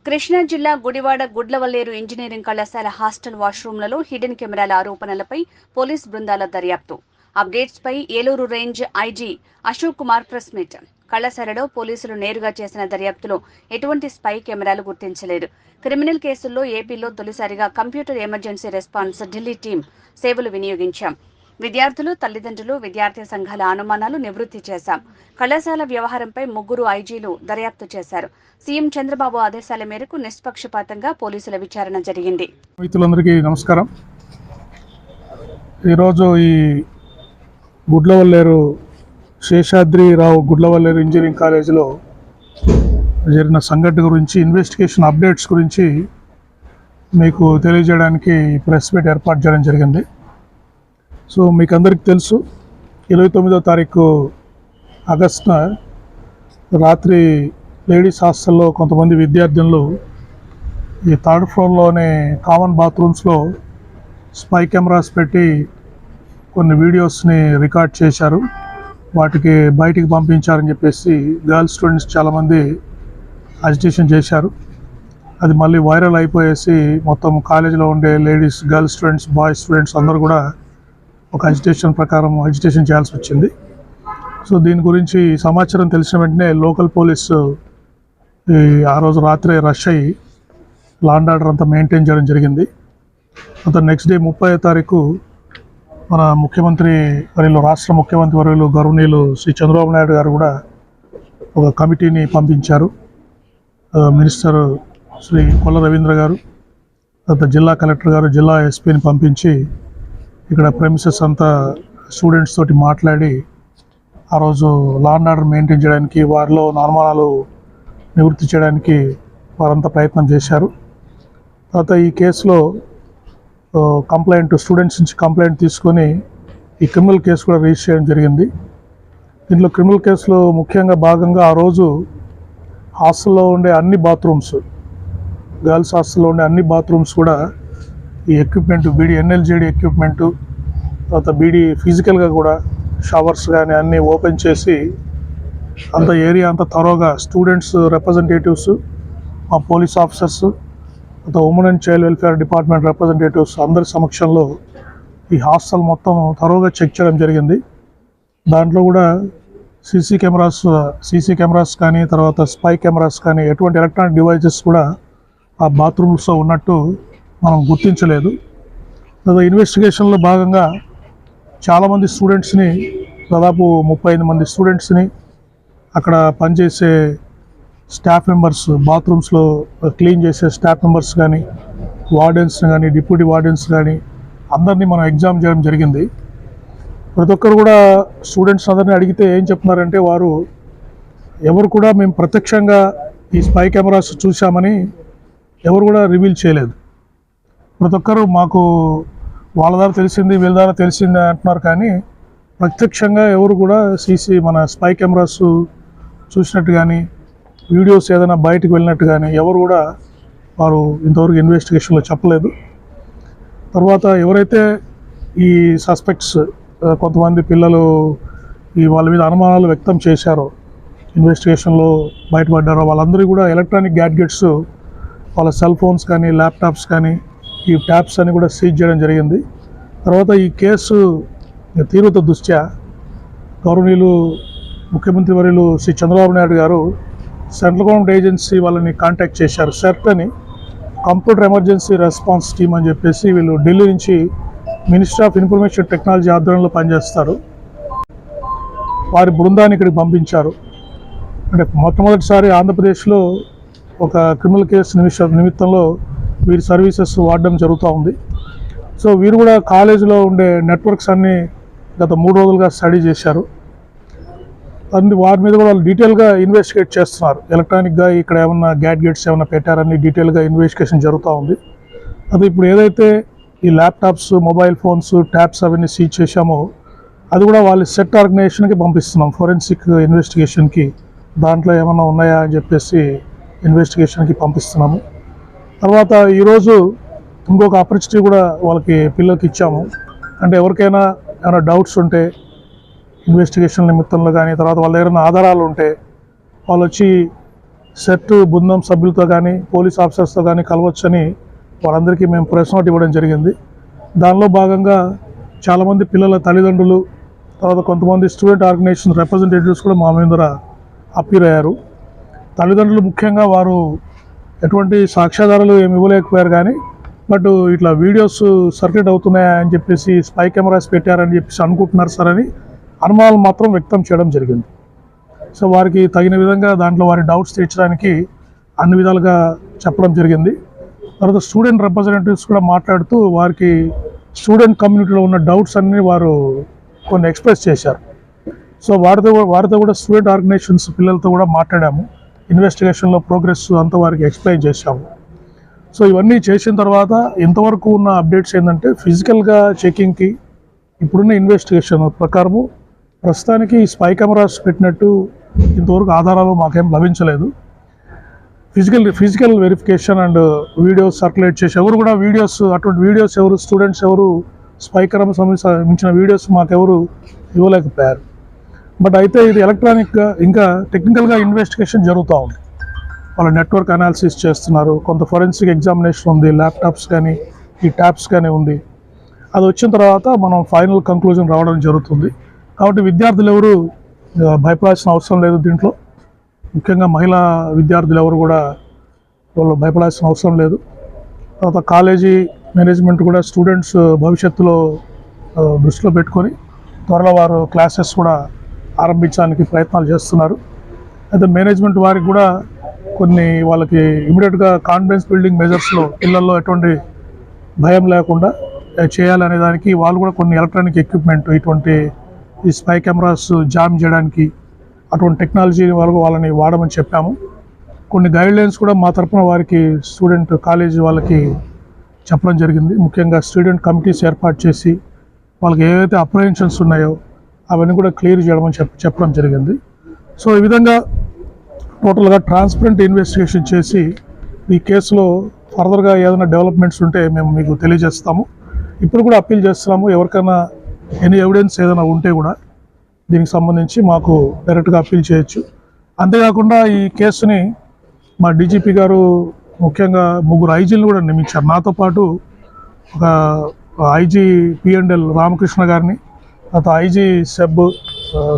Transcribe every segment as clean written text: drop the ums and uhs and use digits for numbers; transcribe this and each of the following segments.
కృష్ణా జిల్లా గుడివాడ గుడ్లవల్లేరు ఇంజనీరింగ్ కళాశాల హాస్టల్ వాష్రూమ్లలో హిడెన్ కెమెరాల ఆరోపణలపై పోలీస్ బృందాల దర్యాప్తు. అప్డేట్స్ పై Eluru range IG Ashok Kumar press meet. కళాశాలలో పోలీసులు నేరుగా చేసిన దర్యాప్తులో ఎటువంటి స్పై కెమెరాలు గుర్తించలేదు. క్రిమినల్ కేసుల్లో ఏపీలో తొలిసారిగా computer emergency response Delhi team సేవలు వినియోగించాం. విద్యార్థులు, తల్లిదండ్రులు, విద్యార్థి సంఘాల అనుమానాలు నివృత్తి చేశాం. కళాశాల వ్యవహారంపై ముగ్గురు ఐజీలు దర్యాప్తు చేశారు. సీఎం చంద్రబాబు ఆదేశాల మేరకు నిష్పక్షపాతంగా పోలీసుల విచారణ జరిగింది. మిత్రులందరికీ నమస్కారం. ఈరోజు ఈ గుడ్లవల్లేరు శేషాద్రిరావు గుడ్లవల్లేరు ఇంజనీరింగ్ కాలేజీలో జరిగిన సంఘటన గురించి, ఇన్వెస్టిగేషన్ అప్డేట్స్ గురించి మీకు తెలియజేయడానికి ప్రెస్ మీట్ ఏర్పాటు చేయడం జరిగింది. సో మీకు అందరికీ తెలుసు, 29వ తారీఖు ఆగస్టున రాత్రి లేడీస్ హాస్టల్లో కొంతమంది విద్యార్థినులు ఈ థర్డ్ ఫ్లోర్లోనే కామన్ బాత్రూమ్స్లో స్పై కెమెరాస్ పెట్టి కొన్ని వీడియోస్ని రికార్డ్ చేశారు. వాటికి బయటికి పంపించారని చెప్పేసి గర్ల్స్ స్టూడెంట్స్ చాలామంది అజిటేషన్ చేశారు. అది మళ్ళీ వైరల్ అయిపోయేసి మొత్తం కాలేజీలో ఉండే ladies, girls students, boys students అందరూ కూడా ఒక అజిటేషన్ చేయాల్సి వచ్చింది. సో దీని గురించి సమాచారం తెలిసిన వెంటనే లోకల్ పోలీసు ఆ రోజు రాత్రి రష్ అయ్యి లా అండ్ ఆర్డర్ అంతా మెయింటైన్ చేయడం జరిగింది. అంత నెక్స్ట్ డే 30వ తారీఖు మన రాష్ట్ర ముఖ్యమంత్రి వర్యులు గౌరవనీయులు శ్రీ చంద్రబాబు నాయుడు గారు కూడా ఒక కమిటీని పంపించారు. మినిస్టర్ శ్రీ కొల్ల రవీంద్ర గారు, తర్వాత జిల్లా కలెక్టర్ గారు, జిల్లా ఎస్పీని పంపించి ఇక్కడ ప్రెమిసెస్ అంతా స్టూడెంట్స్ తోటి మాట్లాడి ఆ రోజు లా అండ్ ఆర్డర్ మెయింటైన్ చేయడానికి, వారిలో అనుమానాలు నివృత్తి చేయడానికి వారంతా ప్రయత్నం చేశారు. తర్వాత ఈ కేసులో స్టూడెంట్స్ నుంచి కంప్లైంట్ తీసుకొని ఈ క్రిమినల్ కేసు కూడా రిజిస్టర్ చేయడం జరిగింది. దీంట్లో క్రిమినల్ కేసులో ముఖ్యంగా భాగంగా ఆ రోజు హాస్టల్లో ఉండే అన్ని బాత్రూమ్స్, గర్ల్స్ హాస్టల్లో ఉండే అన్ని బాత్రూమ్స్ కూడా ఈ ఎక్విప్మెంట్, బీడీ ఎన్ఎల్జేడి ఎక్విప్మెంటు, తర్వాత బీడీ ఫిజికల్గా కూడా షవర్స్ కానీ అన్నీ ఓపెన్ చేసి అంత ఏరియా అంతా థరోగా స్టూడెంట్స్ రిప్రజెంటేటివ్స్, మా police officers, women and child welfare department representatives అందరి సమక్షంలో ఈ హాస్టల్ మొత్తం థరోగా చెక్ చేయడం జరిగింది. దాంట్లో కూడా సీసీ కెమెరాస్ కానీ, తర్వాత స్పై కెమెరాస్ కానీ, ఎటువంటి ఎలక్ట్రానిక్ డివైజెస్ కూడా ఆ బాత్రూమ్స్లో ఉన్నట్టు మనం గుర్తించలేదు. తర్వాత ఇన్వెస్టిగేషన్లో భాగంగా చాలామంది స్టూడెంట్స్ని, దాదాపు 35 మంది స్టూడెంట్స్ని, అక్కడ పనిచేసే స్టాఫ్ మెంబర్స్, బాత్రూమ్స్లో క్లీన్ చేసే స్టాఫ్ మెంబర్స్ కానీ, వార్డెన్స్ కానీ, డిప్యూటీ వార్డెన్స్ కానీ అందరినీ మనం ఎగ్జామ్ చేయడం జరిగింది. ప్రతి ఒక్కరు కూడా స్టూడెంట్స్ అందరినీ అడిగితే ఏం చెప్తున్నారంటే, వారు ఎవరు కూడా మేము ప్రత్యక్షంగా ఈ స్పై కెమెరాస్ చూసామని ఎవరు కూడా రివీల్ చేయలేదు. ప్రతి ఒక్కరు మాకు వాళ్ళ ద్వారా తెలిసింది, వీళ్ళ ద్వారా తెలిసింది అంటున్నారు, కానీ ప్రత్యక్షంగా ఎవరు కూడా మన స్పై కెమెరాస్ చూసినట్టు కానీ, వీడియోస్ ఏదైనా బయటకు వెళ్ళినట్టు కానీ ఎవరు కూడా వారు ఇంతవరకు ఇన్వెస్టిగేషన్లో చెప్పలేదు. తర్వాత ఎవరైతే ఈ సస్పెక్ట్స్ కొంతమంది పిల్లలు వాళ్ళ మీద అనుమానాలు వ్యక్తం చేశారో, ఇన్వెస్టిగేషన్లో బయటపడ్డారో, వాళ్ళందరూ కూడా ఎలక్ట్రానిక్ గ్యాడ్జెట్స్, వాళ్ళ సెల్ ఫోన్స్ కానీ, ల్యాప్టాప్స్ కానీ, ఈ ట్యాబ్స్ అని కూడా సీజ్ చేయడం జరిగింది. తర్వాత ఈ కేసు తీవ్రత దృష్ట్యా గౌరవనీయులు ముఖ్యమంత్రి వర్యులు శ్రీ చంద్రబాబు నాయుడు గారు సెంట్రల్ గవర్నమెంట్ ఏజెన్సీ వాళ్ళని కాంటాక్ట్ చేశారు. సెర్ట్ అని, కంప్యూటర్ ఎమర్జెన్సీ రెస్పాన్స్ టీమ్ అని చెప్పేసి, వీళ్ళు ఢిల్లీ నుంచి మినిస్ట్రీ ఆఫ్ ఇన్ఫర్మేషన్ టెక్నాలజీ ఆధ్వర్యంలో పనిచేస్తారు. వారి బృందాన్ని ఇక్కడికి పంపించారు. అంటే మొట్టమొదటిసారి ఆంధ్రప్రదేశ్లో ఒక క్రిమినల్ కేసు నిమిత్తంలో వీరి సర్వీసెస్ వాడడం జరుగుతూ ఉంది. సో వీరు కూడా కాలేజీలో ఉండే నెట్వర్క్స్ అన్నీ గత 3 రోజులుగా స్టడీ చేశారు. వారి మీద కూడా వాళ్ళు డీటెయిల్గా ఇన్వెస్టిగేట్ చేస్తున్నారు. ఎలక్ట్రానిక్గా ఇక్కడ ఏమన్నా గ్యాడ్జెట్స్ ఏమైనా పెట్టారని డీటెయిల్గా ఇన్వెస్టిగేషన్ జరుగుతూ ఉంది. అది ఇప్పుడు ఏదైతే ఈ ల్యాప్టాప్స్, మొబైల్ ఫోన్స్, ట్యాబ్స్ అవన్నీ సీజ్ చేశామో అది కూడా వాళ్ళ సెట్ ఆర్గనైజేషన్కి పంపిస్తున్నాం, ఫోరెన్సిక్ ఇన్వెస్టిగేషన్కి. దాంట్లో ఏమన్నా ఉన్నాయా అని చెప్పేసి ఇన్వెస్టిగేషన్కి పంపిస్తున్నాము. తర్వాత ఈరోజు ఇంకొక ఆపర్చునిటీ కూడా పిల్లలకి ఇచ్చాము. అంటే ఎవరికైనా ఏమైనా డౌట్స్ ఉంటే ఇన్వెస్టిగేషన్ నిమిత్తంలో కానీ, తర్వాత వాళ్ళ దగ్గర ఆధారాలు ఉంటే వాళ్ళు వచ్చి సెట్ బృందం సభ్యులతో కానీ పోలీస్ ఆఫీసర్స్తో కానీ కలవచ్చని వాళ్ళందరికీ మేము ప్రెస్ నోట్ ఇవ్వడం జరిగింది. దానిలో భాగంగా చాలామంది పిల్లల తల్లిదండ్రులు, తర్వాత కొంతమంది స్టూడెంట్ ఆర్గనైజేషన్ రిప్రజెంటేటివ్స్ కూడా మా మీద అప్పీర్ అయ్యారు. తల్లిదండ్రులు ముఖ్యంగా వారు ఎటువంటి సాక్ష్యాధారాలు ఏమి ఇవ్వలేకపోయారు, కానీ బట్ ఇట్లా వీడియోస్ సర్క్యులేట్ అవుతున్నాయని చెప్పేసి స్పై కెమెరాస్ పెట్టారని చెప్పేసి అనుకుంటున్నారు సార్ అని అనుమానాలు మాత్రం వ్యక్తం చేయడం జరిగింది. సో వారికి తగిన విధంగా దాంట్లో వారి డౌట్స్ తీర్చడానికి అన్ని విధాలుగా చెప్పడం జరిగింది. తర్వాత స్టూడెంట్ రిప్రజెంటేటివ్స్ కూడా మాట్లాడుతూ వారికి స్టూడెంట్ కమ్యూనిటీలో ఉన్న డౌట్స్ అన్నీ వారు కొన్ని ఎక్స్ప్రెస్ చేశారు. సో వారితో కూడా స్టూడెంట్ ఆర్గనైజేషన్స్ పిల్లలతో కూడా మాట్లాడాము. ఇన్వెస్టిగేషన్లో ప్రోగ్రెస్ అంతా వారికి ఎక్స్ప్లెయిన్ చేశాము. సో ఇవన్నీ చేసిన తర్వాత ఇంతవరకు ఉన్న అప్డేట్స్ ఏంటంటే ఫిజికల్గా చెకింగ్కి ఇప్పుడున్న ఇన్వెస్టిగేషన్ ప్రకారము ప్రస్తుతానికి స్పై కెమెరాస్ పెట్టినట్టు ఇంతవరకు ఆధారాలు మాకేం లభించలేదు. Physical verification and videos circulate చేసి ఎవరు కూడా అటువంటి వీడియోస్ ఎవరు స్టూడెంట్స్ ఎవరు స్పై కెమెరా సంబంధించిన వీడియోస్ మాకెవరు ఇవ్వలేకపోయారు. బట్ అయితే ఇది ఎలక్ట్రానిక్గా ఇంకా టెక్నికల్గా ఇన్వెస్టిగేషన్ జరుగుతూ ఉంది. వాళ్ళ నెట్వర్క్ అనాలిసిస్ చేస్తున్నారు, కొంత ఫోరెన్సిక్ ఎగ్జామినేషన్ ఉంది, ల్యాప్టాప్స్ కానీ ఈ ట్యాబ్స్ కానీ ఉంది. అది వచ్చిన తర్వాత మనం ఫైనల్ కంక్లూజన్ రావడం జరుగుతుంది. కాబట్టి విద్యార్థులు ఎవరు భయపడాల్సిన అవసరం లేదు. దీంట్లో ముఖ్యంగా మహిళా విద్యార్థులు ఎవరు కూడా వాళ్ళు భయపడాల్సిన అవసరం లేదు. తర్వాత కాలేజీ మేనేజ్మెంట్ కూడా స్టూడెంట్స్ భవిష్యత్తులో దృష్టిలో పెట్టుకొని త్వరలో వారు క్లాసెస్ కూడా ఆరంభించడానికి ప్రయత్నాలు చేస్తున్నారు. అయితే మేనేజ్మెంట్ వారికి కూడా కొన్ని వాళ్ళకి ఇమీడియట్గా కాన్ఫిడెన్స్ బిల్డింగ్ మెజర్స్లో పిల్లల్లో ఎటువంటి భయం లేకుండా చేయాలనే దానికి వాళ్ళు కూడా కొన్ని ఎలక్ట్రానిక్ ఎక్విప్మెంట్ ఇటువంటి ఈ స్పై కెమెరాస్ జామ్ చేయడానికి అటువంటి టెక్నాలజీ వాళ్ళని వాడమని చెప్పాము. కొన్ని గైడ్లైన్స్ కూడా మా తరఫున వారికి స్టూడెంట్ కాలేజీ వాళ్ళకి చెప్పడం జరిగింది. ముఖ్యంగా స్టూడెంట్ కమిటీస్ ఏర్పాటు చేసి వాళ్ళకి ఏవైతే అప్రహెన్షన్స్ ఉన్నాయో అవన్నీ కూడా క్లియర్ చేయడమని చెప్పడం జరిగింది. సో ఈ విధంగా టోటల్గా ట్రాన్స్పరెంట్ ఇన్వెస్టిగేషన్ చేసి ఈ కేసులో ఫర్దర్గా ఏదైనా డెవలప్మెంట్స్ ఉంటే మేము మీకు తెలియజేస్తాము. ఇప్పుడు కూడా అప్పీల్ చేస్తున్నాము, ఎవరికైనా ఎనీ ఎవిడెన్స్ ఏదైనా ఉంటే కూడా దీనికి సంబంధించి మాకు డైరెక్ట్గా అప్పీల్ చేయొచ్చు. అంతేకాకుండా ఈ కేసుని మా డీజీపీ గారు ముఖ్యంగా 3 ఐజీలను కూడా నియమించారు. నాతో పాటు ఒక ఐజీ పిఎండ్ఎల్ రామకృష్ణ గారిని, తర్వాత IG SEB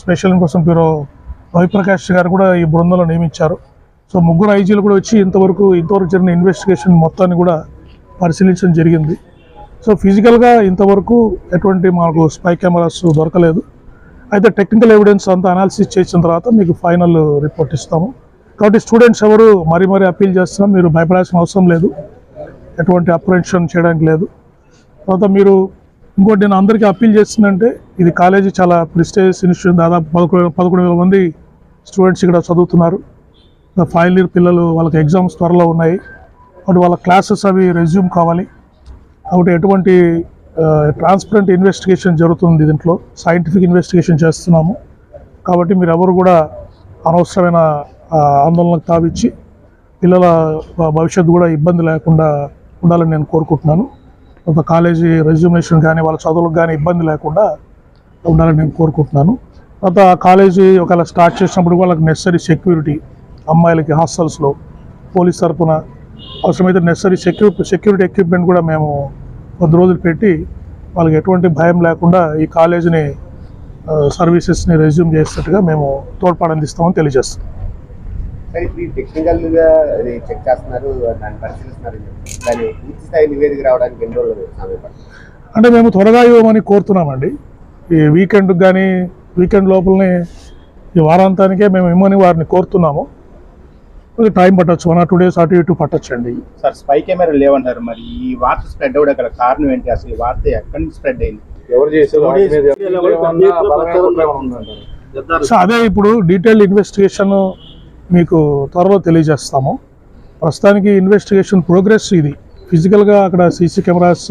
special investigation bureau Ravi Prakash గారు కూడా ఈ బృందంలో నియమించారు. సో 3 ఐజీలు కూడా వచ్చి ఇంతవరకు జరిగిన ఇన్వెస్టిగేషన్ మొత్తాన్ని కూడా పరిశీలించడం జరిగింది. సో ఫిజికల్గా ఇంతవరకు ఎటువంటి మాకు స్పై కెమెరాస్ దొరకలేదు. అయితే టెక్నికల్ ఎవిడెన్స్ అంతా అనాలిసిస్ చేసిన తర్వాత మీకు ఫైనల్ రిపోర్ట్ ఇస్తాము. కాబట్టి స్టూడెంట్స్ ఎవరు మరీ అప్పీల్ చేస్తున్నాం, మీరు భయపడాల్సిన అవసరం లేదు, ఎటువంటి అప్రహెన్షన్ చేయడానికి లేదు. తర్వాత మీరు ఇంకోటి నేను అందరికీ అప్పీల్ చేస్తుందంటే ఇది కాలేజీ చాలా ప్రెస్టీజియస్ ఇన్స్టిట్యూషన్, దాదాపు 11,000 మంది స్టూడెంట్స్ ఇక్కడ చదువుతున్నారు. ఫైనల్ ఇయర్ పిల్లలు వాళ్ళకి ఎగ్జామ్స్ త్వరలో ఉన్నాయి, కాబట్టి వాళ్ళ క్లాసెస్ అవి రెజ్యూమ్ కావాలి. కాబట్టి ఎటువంటి ట్రాన్స్పరెంట్ ఇన్వెస్టిగేషన్ జరుగుతుంది, దీంట్లో సైంటిఫిక్ ఇన్వెస్టిగేషన్ చేస్తున్నాము. కాబట్టి మీరు ఎవరు కూడా అనవసరమైన ఆందోళనకు తావిచ్చి పిల్లల భవిష్యత్తు కూడా ఇబ్బంది లేకుండా ఉండాలని నేను కోరుకుంటున్నాను. ఒక కాలేజీ రెజ్యూమేషన్ కానీ వాళ్ళ చదువులకు కానీ ఇబ్బంది లేకుండా ఉండాలని నేను కోరుకుంటున్నాను. తర్వాత కాలేజీ ఒకవేళ స్టార్ట్ చేసినప్పుడు వాళ్ళకి నెసరీ సెక్యూరిటీ, అమ్మాయిలకి హాస్టల్స్లో పోలీస్ తరఫున అవసరమైతే నెసరీ సెక్యూరిటీ ఎక్విప్మెంట్ కూడా మేము 10 రోజులు పెట్టి వాళ్ళకి ఎటువంటి భయం లేకుండా ఈ కాలేజీని సర్వీసెస్ని రెజ్యూమ్ చేసేట్టుగా మేము తోడ్పాటు అందిస్తామని తెలియజేస్తాం. సరే, ఇప్పుడు టెక్నికల్గా చెక్ చేస్తున్నారు, దాన్ని పరిశీలిస్తున్నారు, దాని పూర్తి స్థాయి నివేదిక రావడానికి ఎన్ని రోజులు సమయం పడుతుంది? అంటే మేము త్వరగా ఇవ్వమని కోరుతున్నామండి. ఈ వీకెండ్ లోపలనే ఈ వారాంతానికే మేము ఇవ్వమని వారిని కోరుతున్నాము. కొంచెం టైం పట్టచ్చు, 1 or 2 days అటు ఇటు పట్టచ్చండి. సార్, స్పై కెమెరా లేవంటారు, మరి ఈ వార్త స్ప్రెడ్ అవ్వడం గల కారణం ఏంటి? అసలు ఈ వార్త ఎక్కడి నుంచి స్ప్రెడ్ అయింది? ఎవరు చేశారు? సో అదే ఇప్పుడు డీటెయిల్డ్ ఇన్వెస్టిగేషన్ మీకు త్వరలో తెలియజేస్తాము. ప్రస్తుతానికి ఇన్వెస్టిగేషన్ ప్రోగ్రెస్ ఇది. ఫిజికల్గా అక్కడ సీసీ కెమెరాస్,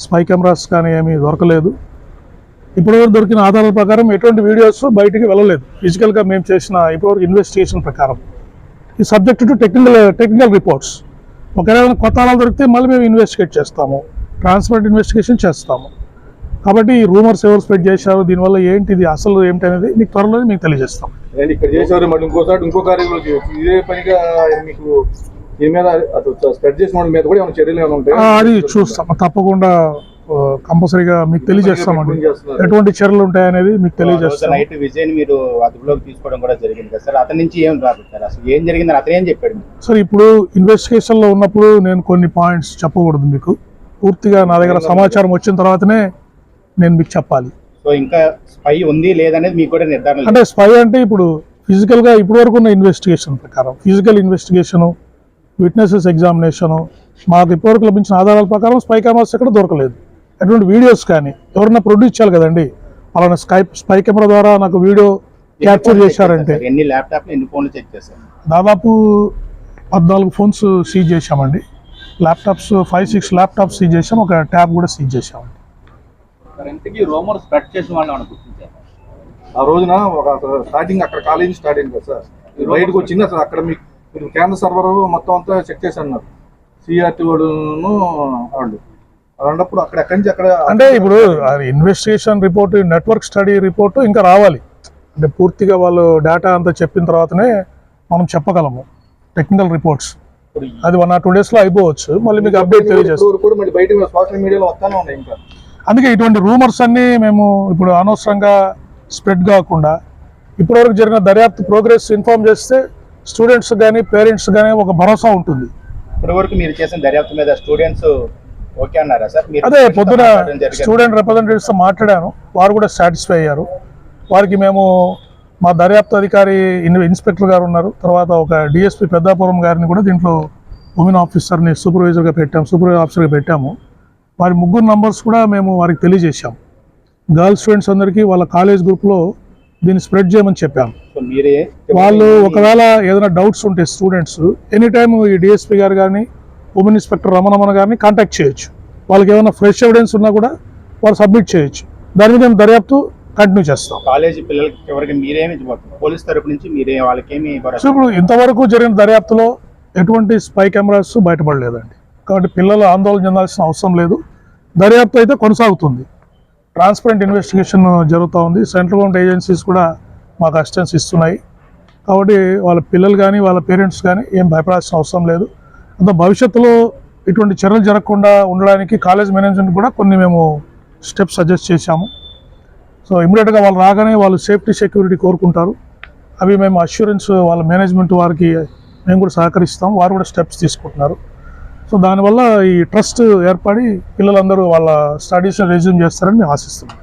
స్పై కెమెరాస్ కానీ ఏమీ దొరకలేదు. ఇప్పటివరకు దొరికిన ఆధారాల ప్రకారం ఎటువంటి వీడియోస్ బయటికి వెళ్ళలేదు. ఫిజికల్గా మేము చేసిన ఇప్పటివరకు ఇన్వెస్టిగేషన్ ప్రకారం ఈ సబ్జెక్ట్ టు టెక్నికల్ రిపోర్ట్స్. ఒకవేళ కొత్త ఆధారాలు దొరికితే మళ్ళీ మేము ఇన్వెస్టిగేట్ చేస్తాము, ట్రాన్స్పరెంట్ ఇన్వెస్టిగేషన్ చేస్తాము. కాబట్టి ఈ రూమర్స్ ఎవరు స్ప్రెడ్ చేశారు, దీనివల్ల ఏంటిది అసలు ఏంటి అనేది మీకు త్వరలో మీకు తెలియజేస్తాం. నేను ఇక్కడ చేశారు మళ్ళీ ఇంకోసారి ఇంకో కార్యంలో చేయొచ్చు. ఇదే పనిగా మీకు దీని మీద స్ప్రెడ్ చేసిన వాళ్ళ మీద కూడా ఏమైనా చర్యలు ఏమైనా ఉంటాయి? అది చూస్తాం తప్పకుండా, కంపల్సరీగా మీకు తెలియజేస్తామండి. ఎటువంటి చర్యలు ఉంటాయనేది మీకు తెలియజేస్తాం. నైట్ విజయ్ మీరు అదుపులోకి తీసుకోవడం కూడా జరిగింది కదా సార్, అతని నుంచి ఏం రాబట్టారు, అసలు ఏం జరిగిందని అతను ఏం చెప్పాడు? సార్ ఇప్పుడు ఇన్వెస్టిగేషన్ లో ఉన్నప్పుడు నేను కొన్ని పాయింట్స్ చెప్పకూడదు మీకు. పూర్తిగా నా దగ్గర సమాచారం వచ్చిన తర్వాతనే నేను మీకు చెప్పాలి. సో ఇంకా స్పై ఉంది లేదనేది మీకు కూడా నిర్ధారణ లేదు. అంటే స్పై అంటే ఇప్పుడు ఫిజికల్ గా ఇప్పటి వరకు ఉన్న ఇన్వెస్టిగేషన్ ప్రకారం, ఫిజికల్ ఇన్వెస్టిగేషను, విట్నెసెస్ ఎగ్జామినేషను, మాకు ఇప్పటివరకు లభించిన ఆధారాల ప్రకారం స్పై కెమెరాస్ ఎక్కడ దొరకలేదు. అటువంటి వీడియోస్ కానీ ఎవరన్నా ప్రొడ్యూస్ చేయాలి కదండి. అలానే స్పై కెమెరా ద్వారా నాకు వీడియో క్యాప్చర్ చేశారంటే ఎన్ని ల్యాప్టాప్ ఎన్ని ఫోన్లు చెక్ చేశారు? దాదాపు 14 ఫోన్స్ సీజ్ చేశామండి. ల్యాప్టాప్స్ 5-6 ల్యాప్టాప్స్ సీజ్ చేసాం, ఒక ట్యాబ్ కూడా సీజ్ చేసామండి. ఇంతకీ రూమర్ స్ప్రెడ్ చేసిన వాళ్ళు ఏమైనా గుర్తించారు? ఆ రోజున ఒక స్టార్టింగ్ అక్కడ కాలేజీ స్టార్ట్ అయింది కదా సార్, బయటకు వచ్చింది అసలు అక్కడ మీరు కేంద్ర సర్వర్ మొత్తం అంతా చెక్ చేసి అన్నారు సిఆర్టీ వాళ్ళను వాళ్ళు. అలాంటప్పుడు అక్కడ ఎక్కడి నుంచి అక్కడ అంటే ఇప్పుడు investigation report, network study report ఇంకా రావాలి. అంటే పూర్తిగా వాళ్ళు డేటా అంతా చెప్పిన తర్వాతనే మనం చెప్పగలము టెక్నికల్ రిపోర్ట్స్. అది 1 or 2 days లో అయిపోవచ్చు. మళ్ళీ మీకు అప్డేట్ తెలియజేస్తాం. కూడా మళ్ళీ బయట సోషల్ మీడియాలో వస్తానే ఉన్నాయి ఇంకా. అందుకే ఇటువంటి రూమర్స్ అన్ని మేము ఇప్పుడు అనవసరంగా స్ప్రెడ్ కాకుండా ఇప్పటివరకు జరిగిన దర్యాప్తు ప్రోగ్రెస్ ఇన్ఫార్మ్ చేస్తే స్టూడెంట్స్ కానీ పేరెంట్స్ కానీ ఒక భరోసా ఉంటుంది. ఇప్పటివరకు మీరు చేసిన దర్యాప్తు మీద స్టూడెంట్స్ ఓకే అన్నారా సార్? అదే పొద్దున స్టూడెంట్ రిప్రజెంటేటివ్స్తో మాట్లాడాను, వారు కూడా సాటిస్ఫై అయ్యారు. వారికి మేము మా దర్యాప్తు అధికారి ఇన్స్పెక్టర్ గారు ఉన్నారు, తర్వాత ఒక డిఎస్పీ పెద్దాపురం గారిని కూడా దీంట్లో ఉమెన్ ఆఫీసర్ని సూపర్వైజర్గా పెట్టాము. వారి 3 నంబర్స్ కూడా మేము వారికి తెలియజేశాం. గర్ల్స్ స్టూడెంట్స్ అందరికీ వాళ్ళ కాలేజ్ గ్రూప్లో దీన్ని స్ప్రెడ్ చేయమని చెప్పాము. వాళ్ళు ఒకవేళ ఏదైనా డౌట్స్ ఉంటే స్టూడెంట్స్ ఎనీ టైమ్ ఈ డిఎస్పీ గారు కానీ ఉమెన్ ఇన్స్పెక్టర్ రమణమణ గారిని కాంటాక్ట్ చేయొచ్చు. వాళ్ళకి ఏమైనా ఫ్రెష్ ఎవిడెన్స్ ఉన్నా కూడా వాళ్ళు సబ్మిట్ చేయొచ్చు. దాని మీద మేము దర్యాప్తు కంటిన్యూ చేస్తాం. కాలేజీ పిల్లలకి ఎవరికి మీరేమి పోలీస్ తరపు నుంచి మీరే వాళ్ళకేమి? సో ఇప్పుడు ఇంతవరకు జరిగిన దర్యాప్తులో ఎటువంటి స్పై కెమెరాస్ బయటపడలేదండి. కాబట్టి పిల్లలు ఆందోళన చెందాల్సిన అవసరం లేదు. దర్యాప్తు అయితే కొనసాగుతుంది. ట్రాన్స్పరెంట్ ఇన్వెస్టిగేషన్ జరుగుతూ ఉంది. సెంట్రల్ గవర్నమెంట్ ఏజెన్సీస్ కూడా మాకు అసిస్టెన్స్ ఇస్తున్నాయి. కాబట్టి వాళ్ళ పిల్లలు కానీ వాళ్ళ పేరెంట్స్ కానీ ఏం భయపడాల్సిన అవసరం లేదు. అంత భవిష్యత్తులో ఇటువంటి చర్యలు జరగకుండా ఉండడానికి కాలేజ్ మేనేజ్మెంట్ కూడా కొన్ని మేము స్టెప్స్ సజెస్ట్ చేశాము. సో ఇమీడియట్గా వాళ్ళు రాగానే వాళ్ళు సేఫ్టీ సెక్యూరిటీ కోరుకుంటారు. అవి మేము అష్యూరెన్స్ వాళ్ళ మేనేజ్మెంట్ వారికి మేము కూడా సహకరిస్తాం. వారు కూడా స్టెప్స్ తీసుకుంటున్నారు. సో దానివల్ల ఈ ట్రస్ట్ ఏర్పడి పిల్లలందరూ వాళ్ళ స్టడీస్ని రెజ్యూమ్ చేస్తారని మేము ఆశిస్తున్నాం.